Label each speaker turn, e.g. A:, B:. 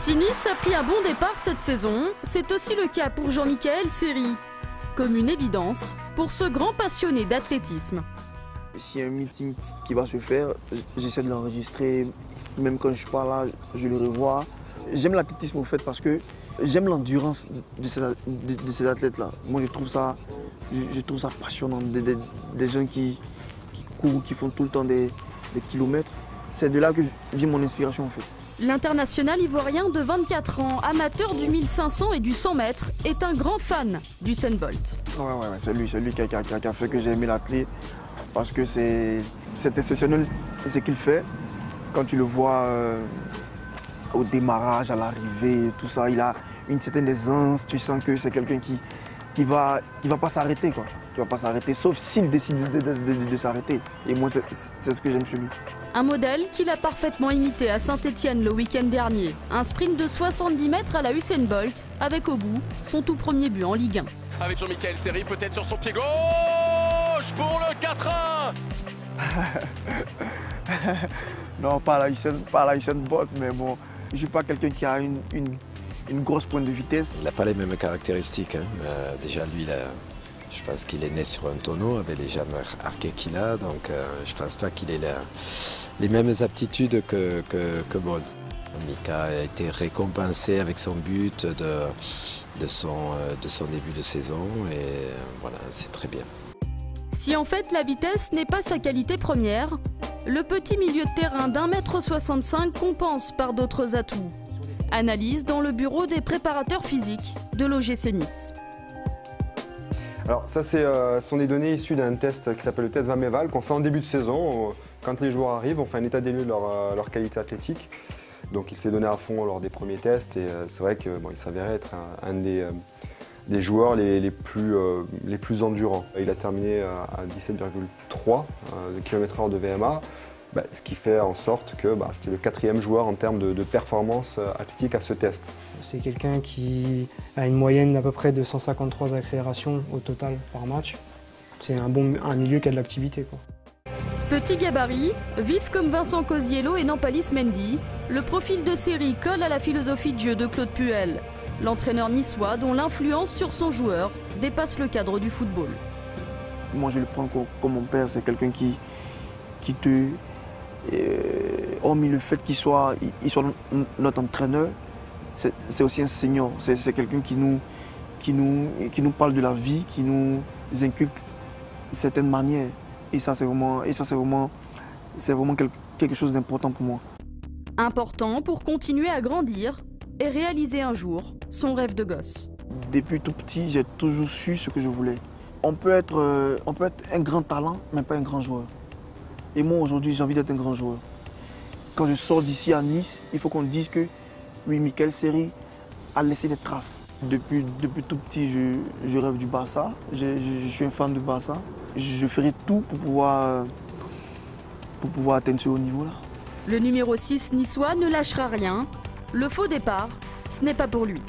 A: Si Nice a pris un bon départ cette saison, c'est aussi le cas pour Jean-Michaël Seri. Comme une évidence pour ce grand passionné d'athlétisme.
B: S'il y a un meeting qui va se faire, j'essaie de l'enregistrer. Même quand je ne suis pas là, je le revois. J'aime l'athlétisme au fait parce que j'aime l'endurance de ces athlètes-là. Moi, je trouve ça passionnant. Des gens qui courent, qui font tout le temps des kilomètres. C'est de là que vient mon inspiration en fait.
A: L'international ivoirien de 24 ans, amateur du 1500 et du 100 mètres, est un grand fan d'Usain Bolt.
B: Ouais, c'est lui qui a fait que j'ai aimé l'athlète parce que c'est exceptionnel ce qu'il fait. Quand tu le vois au démarrage, à l'arrivée, tout ça, il a une certaine aisance. Tu sens que c'est quelqu'un qui va pas s'arrêter, quoi. Qui va pas s'arrêter, sauf s'il décide de s'arrêter. Et moi, c'est ce que j'aime chez lui.
A: Un modèle qu'il a parfaitement imité à Saint-Étienne le week-end dernier. Un sprint de 70 mètres à la Usain Bolt, avec au bout son tout premier but en Ligue 1.
C: Avec Jean-Michaël Seri, peut-être sur son pied gauche pour le 4-1.
B: Non, pas la Usain Bolt, mais bon, je ne suis pas quelqu'un qui a une grosse pointe de vitesse.
D: Il n'a pas les mêmes caractéristiques. Déjà, lui, je pense qu'il est né sur un tonneau avec les jambes arquées qu'il a, donc je ne pense pas qu'il ait les mêmes aptitudes que Bolt. Mika a été récompensé avec son but de son début de saison et voilà, c'est très bien.
A: Si en fait la vitesse n'est pas sa qualité première, le petit milieu de terrain d'1,65 m compense par d'autres atouts. Analyse dans le bureau des préparateurs physiques de l'OGC Nice.
E: Alors ça, sont des données issues d'un test qui s'appelle le test Vameval qu'on fait en début de saison. Quand les joueurs arrivent, on fait un état des lieux de leur qualité athlétique. Donc il s'est donné à fond lors des premiers tests et c'est vrai qu'il s'avérait être un des joueurs les plus endurants. Il a terminé à 17,3 km/h de VMA, ce qui fait en sorte que c'était le 4e joueur en termes de performance athlétique à ce test.
F: C'est quelqu'un qui a une moyenne d'à peu près de 153 accélérations au total par match. C'est un milieu qui a de l'activité, quoi.
A: Petit gabarit, vif comme Vincent Cosiello et Nampalis Mendy, le profil de Seri colle à la philosophie de jeu de Claude Puel, l'entraîneur niçois dont l'influence sur son joueur dépasse le cadre du football.
B: Moi, je le prends comme mon père, c'est quelqu'un qui te... hormis le fait qu'il soit notre entraîneur, c'est aussi un senior, c'est quelqu'un qui nous parle de la vie, qui nous inculque certaines manières. Et ça, c'est vraiment quelque chose d'important pour moi.
A: Important pour continuer à grandir et réaliser un jour son rêve de gosse.
B: Depuis tout petit, j'ai toujours su ce que je voulais. On peut être un grand talent, mais pas un grand joueur. Et moi, aujourd'hui, j'ai envie d'être un grand joueur. Quand je sors d'ici à Nice, il faut qu'on dise que oui, Michaël Seri a laissé des traces. Depuis tout petit, je rêve du Barça. Je suis un fan du Barça. Je ferai tout pour pouvoir atteindre ce haut niveau-là.
A: Le numéro 6 niçois ne lâchera rien. Le faux départ, ce n'est pas pour lui.